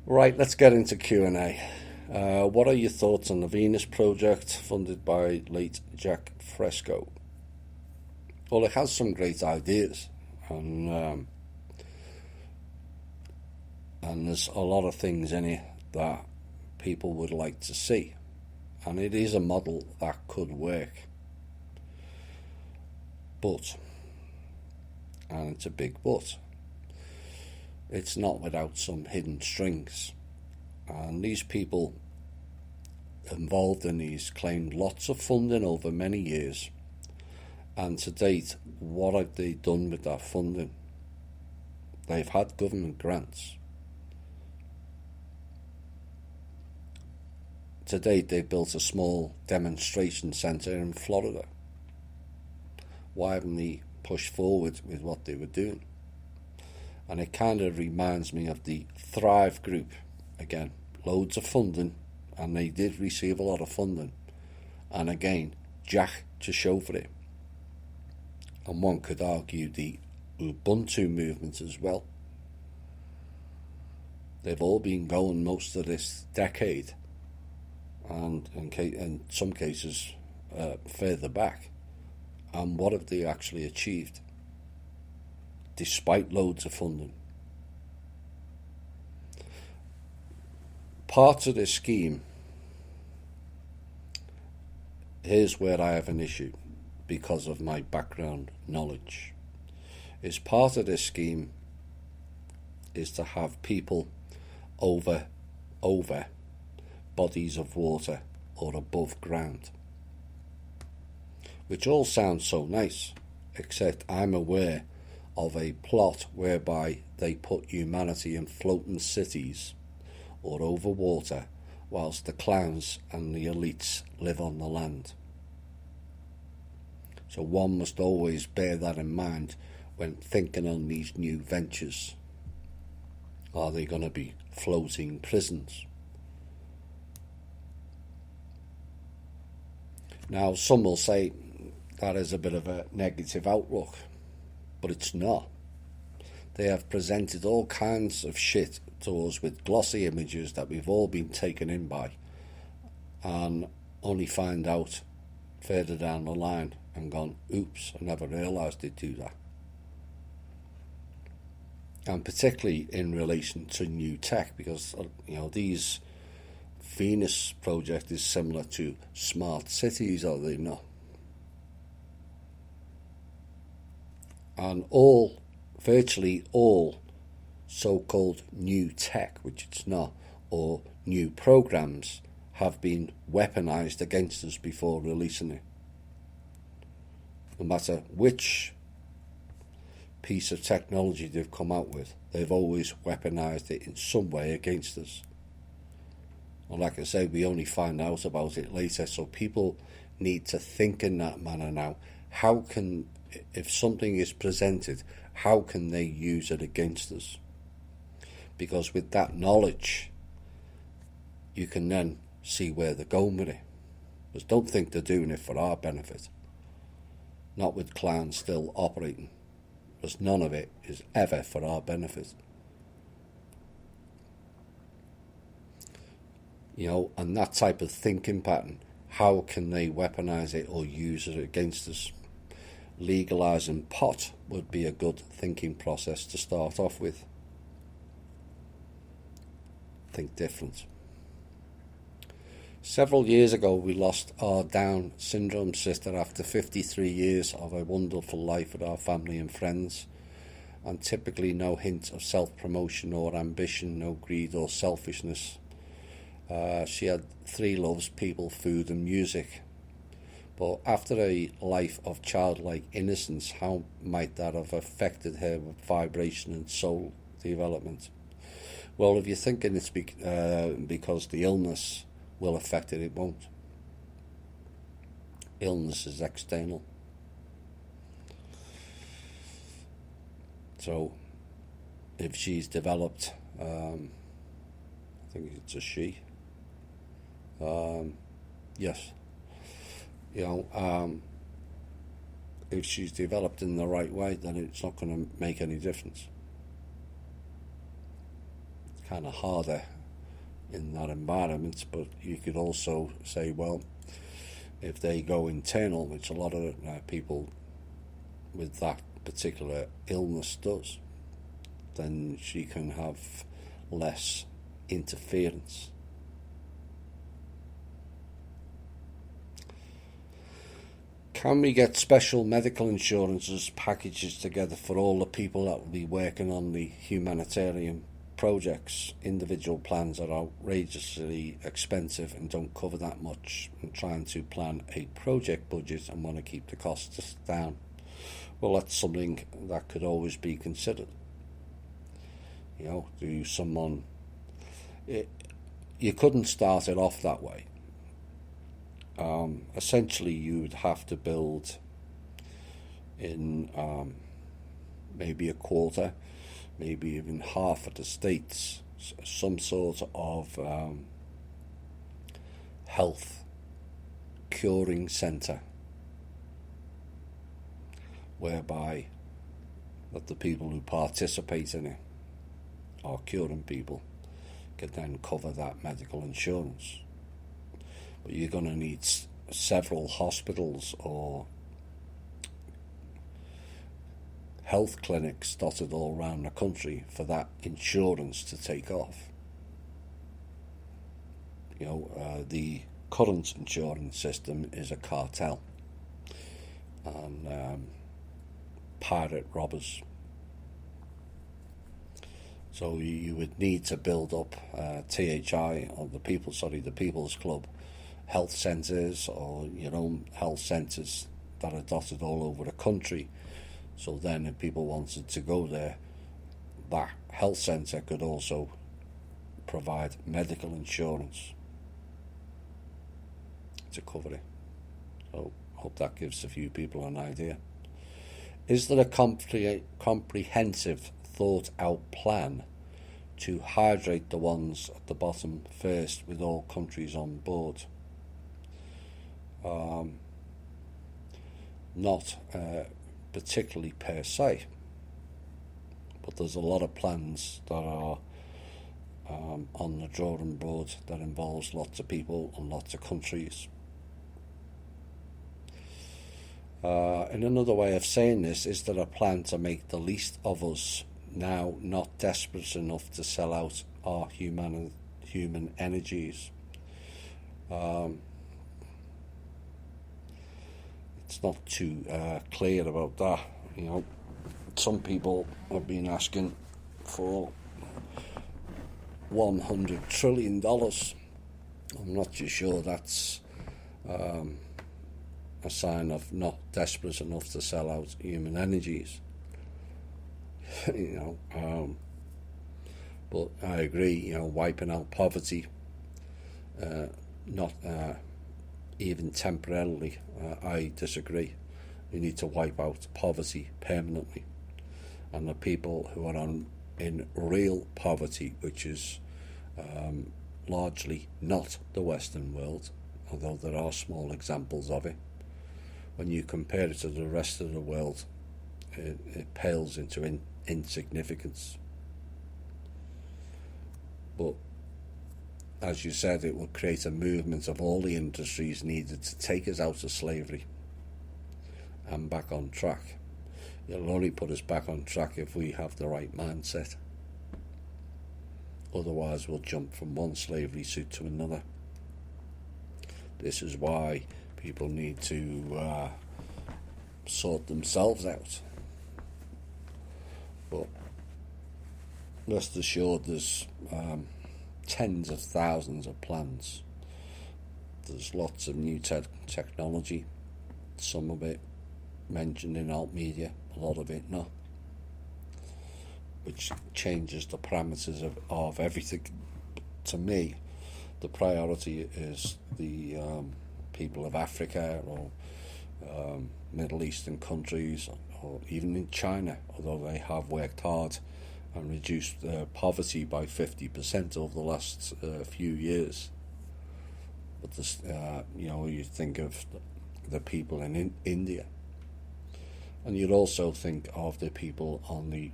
Right, let's get into Q&A. What are your thoughts on the Venus project funded by late Jack Fresco? Well, it has some great ideas, and and there's a lot of things in it that people would like to see, and it is a model that could work. But, and it's a big but, it's not without some hidden strings. And these people involved in these claimed lots of funding over many years. And to date, what have they done with that funding? They've had government grants. To date, they've built a small demonstration centre in Florida. Why haven't they pushed forward with what they were doing? And it kind of reminds me of the Thrive Group. Again, loads of funding, and they did receive a lot of funding. And again, Jack to show for it. And one could argue the Ubuntu movement as well. They've all been going most of this decade, and in some cases further back. And what have they actually achieved? Despite loads of funding. Parts of this scheme, here's where I have an issue because of my background knowledge, is part of this scheme is to have people over bodies of water or above ground, which all sounds so nice, except I'm aware of a plot whereby they put humanity in floating cities or over water whilst the clowns and the elites live on the land. So one must always bear that in mind when thinking on these new ventures. Are they going to be floating prisons? Now, some will say that is a bit of a negative outlook, but it's not. They have presented all kinds of shit to us with glossy images that we've all been taken in by, and only find out further down the line and gone, oops, I never realised they'd do that. And particularly in relation to new tech, because these Venus project is similar to smart cities, are they not? And virtually all so-called new tech, which it's not, or new programs, have been weaponized against us before releasing it. No matter which piece of technology they've come out with, they've always weaponized it in some way against us. And like I say, we only find out about it later, so people need to think in that manner now. If something is presented, how can they use it against us? Because with that knowledge, you can then see where they're going with it. But don't think they're doing it for our benefit. Not with clowns still operating. Because none of it is ever for our benefit. And that type of thinking pattern, how can they weaponize it or use it against us? Legalizing pot would be a good thinking process to start off with. Think different. Several years ago, we lost our Down syndrome sister after 53 years of a wonderful life with our family and friends, and typically no hint of self-promotion or ambition, no greed or selfishness. She had three loves: people, food and music. But after a life of childlike innocence, how might that have affected her vibration and soul development? Well, if you're thinking it's because the illness will affect it, it won't. Illness is external. So, if she's developed, I think it's a she. Yes. If she's developed in the right way, then it's not going to make any difference. kind of harder in that environment. But you could also say, well, if they go internal, which a lot of people with that particular illness does, then she can have less interference. Can we get special medical insurances packages together for all the people that will be working on the humanitarian projects? Individual plans are outrageously expensive and don't cover that much, and trying to plan a project budget and want to keep the costs down. Well, that's something that could always be considered. You couldn't start it off that way. Essentially, you would have to build in maybe a quarter, maybe even half of the states, some sort of health curing centre, whereby that the people who participate in it are curing people can then cover that medical insurance. But you're going to need several hospitals or health clinics dotted all around the country for that insurance to take off. The current insurance system is a cartel and pirate robbers. So you would need to build up THI, or the People's Club health centres, or your own health centres that are dotted all over the country. So then if people wanted to go there, that health centre could also provide medical insurance to cover it. So I hope that gives a few people an idea. Is there a comprehensive, thought-out plan to hydrate the ones at the bottom first, with all countries on board? Not particularly per se, but there's a lot of plans that are on the drawing board that involves lots of people and lots of countries. And another way of saying this, is there a plan to make the least of us now not desperate enough to sell out our human energies? It's not too clear about that. Some people have been asking for $100 trillion. I'm not too sure that's a sign of not desperate enough to sell out human energies. But I agree, wiping out poverty, not even temporarily, I disagree. We need to wipe out poverty permanently. And the people who are in real poverty, which is largely not the Western world, although there are small examples of it, when you compare it to the rest of the world, it pales into insignificance. But as you said, it will create a movement of all the industries needed to take us out of slavery and back on track. It'll only put us back on track if we have the right mindset. Otherwise, we'll jump from one slavery suit to another. This is why people need to sort themselves out. But rest assured, there's tens of thousands of plans. There's lots of new technology, some of it mentioned in alt media, a lot of it not, which changes the parameters of everything. To me, the priority is the people of Africa or Middle Eastern countries, or even in China, although they have worked hard and reduced poverty by 50% over the last few years. But this, you think of the people in India, and you'd also think of the people on the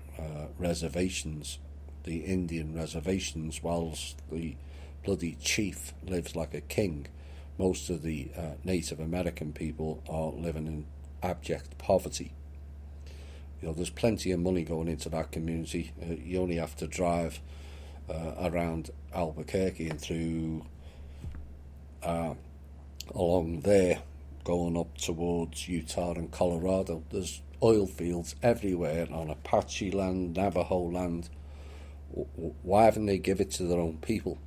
reservations the Indian reservations, whilst the bloody chief lives like a king. Most of the Native American people are living in abject poverty. There's plenty of money going into that community. You only have to drive around Albuquerque and through along there, going up towards Utah and Colorado. There's oil fields everywhere on Apache land, Navajo land. Why haven't they give it to their own people?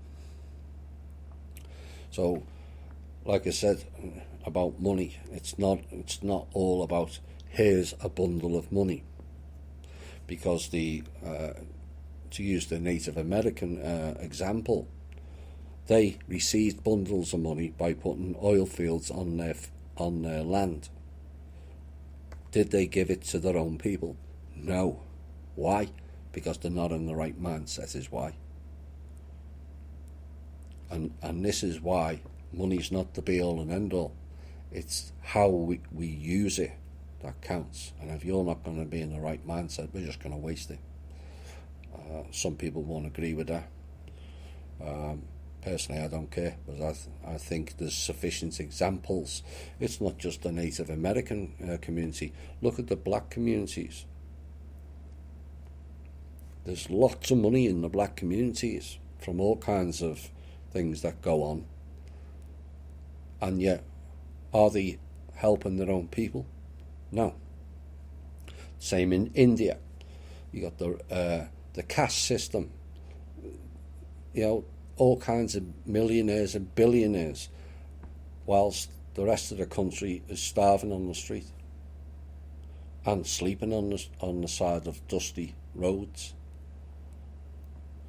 So, like I said about money, it's not all about here's a bundle of money, because to use the Native American example, they received bundles of money by putting oil fields on their land. Did they give it to their own people? No. Why? Because they're not in the right mindset is why. And this is why money's not the be-all and end-all. It's how we use it that counts. And if you're not going to be in the right mindset, we're just going to waste it. Some people won't agree with that. Personally, I don't care, but I think there's sufficient examples. It's not just the Native American community. Look at the black communities. There's lots of money in the black communities from all kinds of things that go on. And yet, are they helping their own people? No. Same in India. You got the caste system. All kinds of millionaires and billionaires, whilst the rest of the country is starving on the street and sleeping on the side of dusty roads.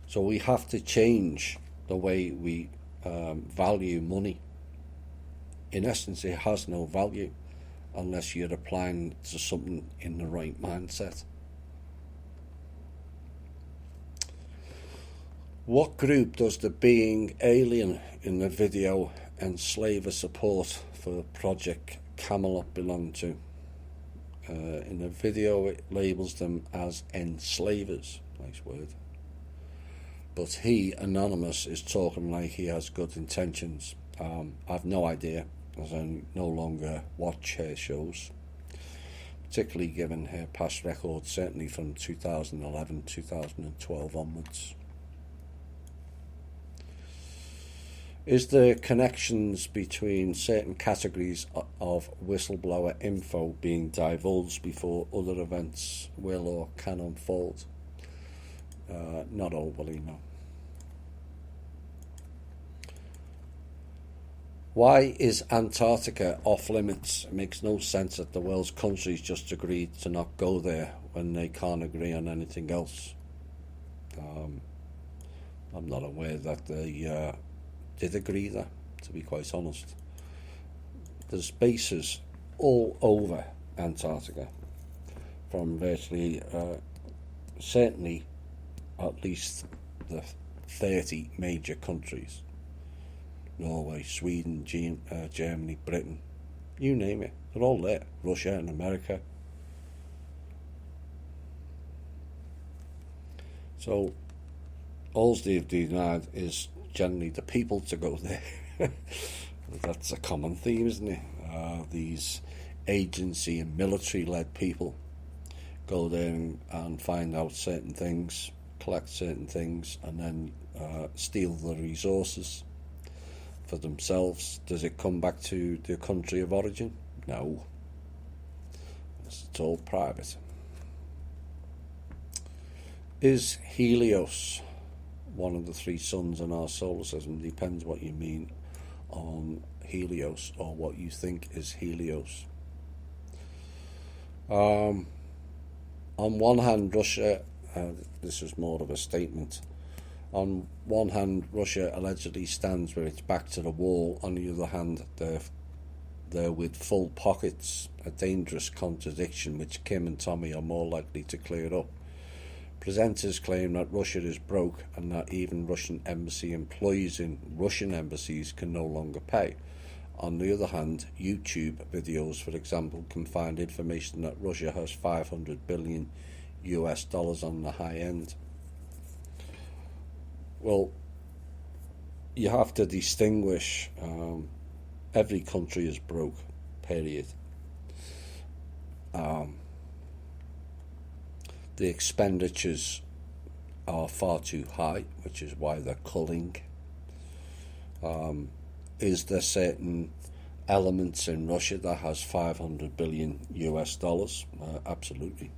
So we have to change the way we value money. In essence, it has no value unless you're applying to something in the right mindset. What group does the Being Alien in the video Enslaver Support for Project Camelot belong to? In the video it labels them as enslavers. Nice word. But he, Anonymous, is talking like he has good intentions. I've no idea, as I no longer watch her shows, particularly given her past record, certainly from 2011, 2012 onwards. Is there connections between certain categories of whistleblower info being divulged before other events will or can unfold? Not overly, no. Why is Antarctica off limits? It makes no sense that the world's countries just agreed to not go there when they can't agree on anything else. I'm not aware that they did agree there, to be quite honest. There's bases all over Antarctica, from virtually, certainly at least the 30 major countries. Norway, Sweden, Germany, Britain, you name it, they're all there. Russia and America. So all they've denied is generally the people to go there. That's a common theme, isn't it? These agency and military-led people go there and find out certain things, collect certain things, and then steal the resources for themselves. Does it come back to the country of origin? No. It's all private. Is Helios one of the three suns in our solar system? Depends what you mean on Helios, or what you think is Helios. On one hand, Russia, this is more of a statement. On one hand, Russia allegedly stands with its back to the wall. On the other hand, they're with full pockets, a dangerous contradiction which Kim and Tommy are more likely to clear up. Presenters claim that Russia is broke and that even Russian embassy employees in Russian embassies can no longer pay. On the other hand, YouTube videos, for example, can find information that Russia has $500 billion on the high end. Well, you have to distinguish. Every country is broke, period. The expenditures are far too high, which is why they're culling. Is there certain elements in Russia that has 500 billion US dollars? Absolutely.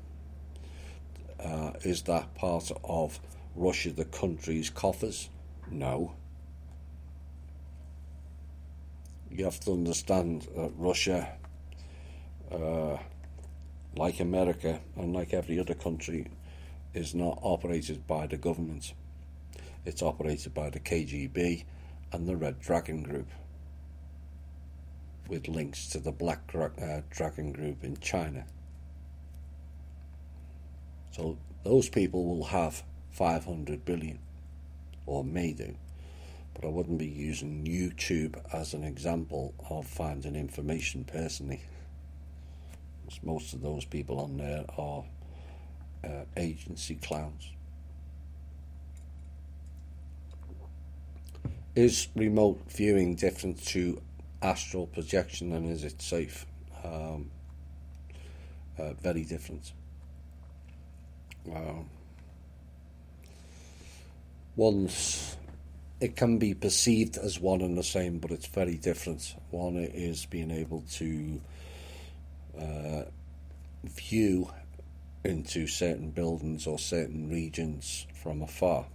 Is that part of Russia, the country's coffers? No. You have to understand that Russia, like America and like every other country, is not operated by the government. It's operated by the KGB and the Red Dragon Group, with links to the Black Dragon Group in China. So those people will have 500 billion, or may do, but I wouldn't be using YouTube as an example of finding information personally, because most of those people on there are agency clowns. Is remote viewing different to astral projection, and is it safe? Very different. It can be perceived as one and the same, but it's very different. One is being able to view into certain buildings or certain regions from afar.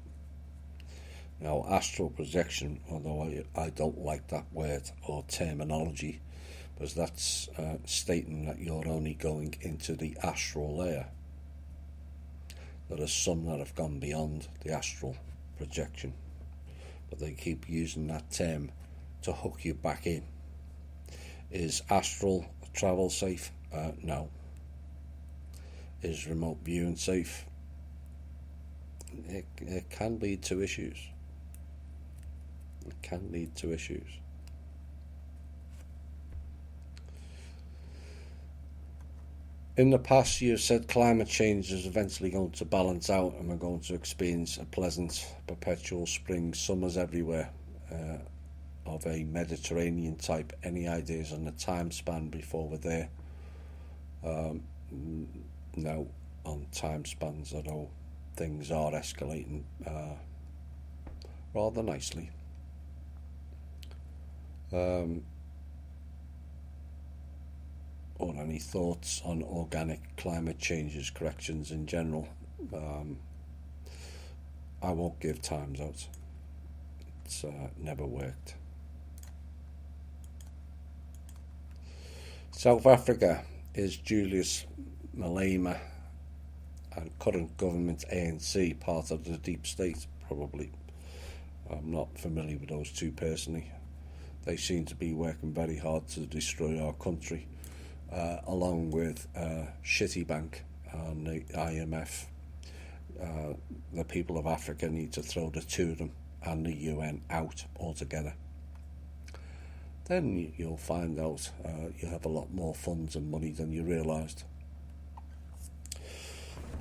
Now, astral projection, although I don't like that word or terminology, because that's stating that you're only going into the astral layer. There are some that have gone beyond the astral projection, but they keep using that term to hook you back in. Is astral travel safe? No. Is remote viewing safe? It can lead to issues. It can lead to issues. In the past, you've said climate change is eventually going to balance out and we're going to experience a pleasant perpetual spring, summers everywhere, of a Mediterranean type. Any ideas on the time span before we're there? No, on time spans, although things are escalating rather nicely. Or any thoughts on organic climate changes, corrections in general? I won't give times out. It's never worked. South Africa, is Julius Malema and current government ANC part of the deep state? Probably. I'm not familiar with those two personally. They seem to be working very hard to destroy our country, along with Citibank and the IMF. The people of Africa need to throw the two of them and the UN out altogether. Then you'll find out you have a lot more funds and money than you realised.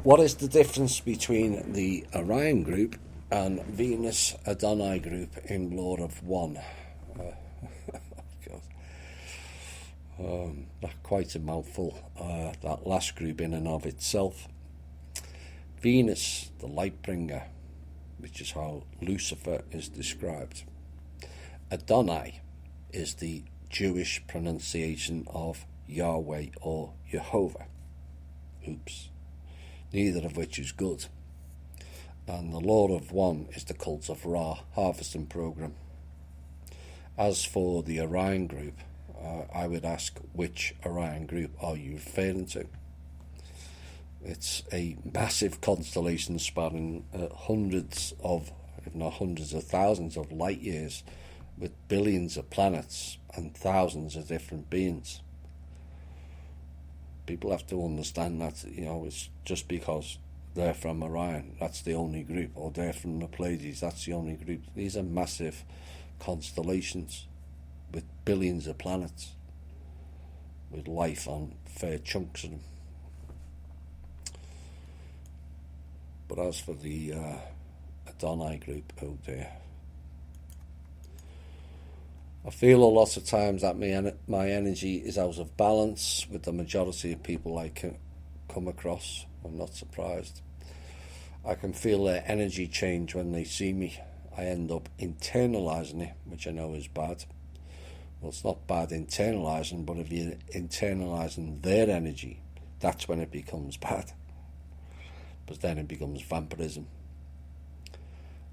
What is the difference between the Orion Group and Venus Adonai Group in Lord of One? Not quite a mouthful, that last group in and of itself. Venus, the light bringer, which is how Lucifer is described. Adonai is the Jewish pronunciation of Yahweh or Jehovah. Oops. Neither of which is good. And the Lord of One is the cult of Ra harvesting program. As for the Orion Group, I would ask, which Orion Group are you referring to? It's a massive constellation spanning hundreds of, if not hundreds of thousands of light years, with billions of planets and thousands of different beings. People have to understand that, it's just because they're from Orion, that's the only group, or they're from the Pleiades, that's the only group. These are massive constellations with billions of planets, with life on fair chunks of them. But as for the Donai group, oh dear. I feel a lot of times that my energy is out of balance with the majority of people I come across. I'm not surprised. I can feel their energy change when they see me. I end up internalising it, which I know is bad. Well, it's not bad internalising, but if you're internalising their energy, that's when it becomes bad. But then it becomes vampirism.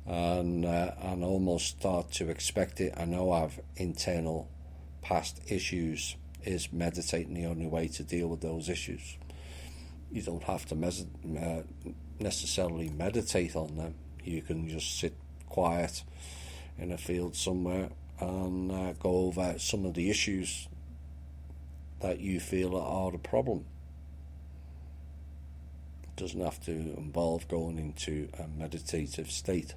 And I almost start to expect it. I know I've internal past issues. Is meditating the only way to deal with those issues? You don't have to necessarily meditate on them. You can just sit quiet in a field somewhere and go over some of the issues that you feel are the problem. It doesn't have to involve going into a meditative state.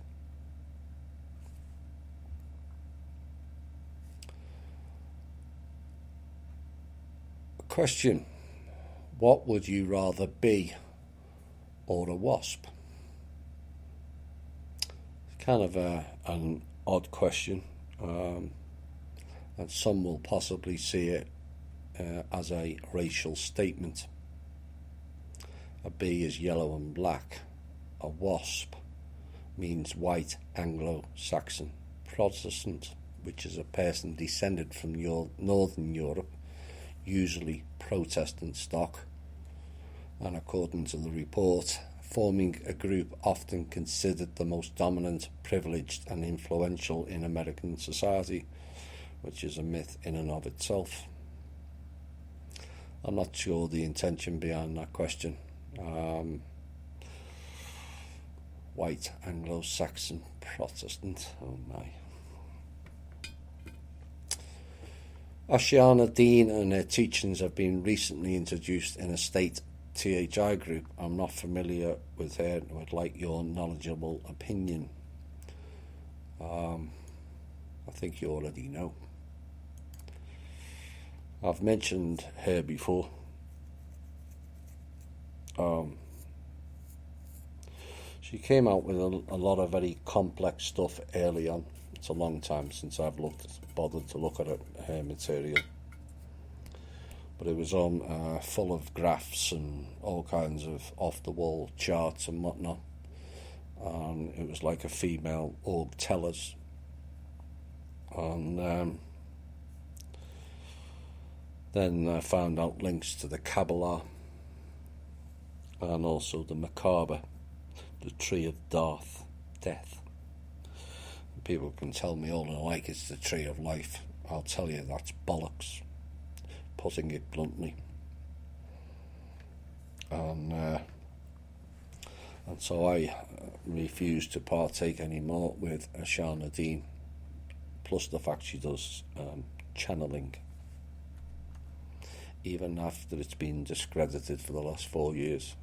Question: what would you rather be, or a wasp? It's kind of an odd question, and some will possibly see it as a racial statement. A bee is yellow and black. A wasp means white Anglo-Saxon Protestant, which is a person descended from Northern Europe, usually Protestant stock, and according to the report, forming a group often considered the most dominant, privileged and influential in American society, which is a myth in and of itself. I'm not sure the intention behind that question. White Anglo-Saxon Protestant, oh my. Ashana Dean and her teachings have been recently introduced in a state THI group. I'm not familiar with her and would like your knowledgeable opinion. I think you already know. I've mentioned her before. She came out with a lot of very complex stuff early on. It's a long time since I've bothered to look at her material, but it was on full of graphs and all kinds of off-the-wall charts and whatnot, and it was like a female org tellers, and then I found out links to the Kabbalah and also the Macabre, the Tree of Death. People can tell me all I like it's the Tree of Life. I'll tell you that's bollocks, putting it bluntly. And so I refuse to partake anymore with Ashana Dean, plus the fact she does channeling, even after it's been discredited for the last 4 years.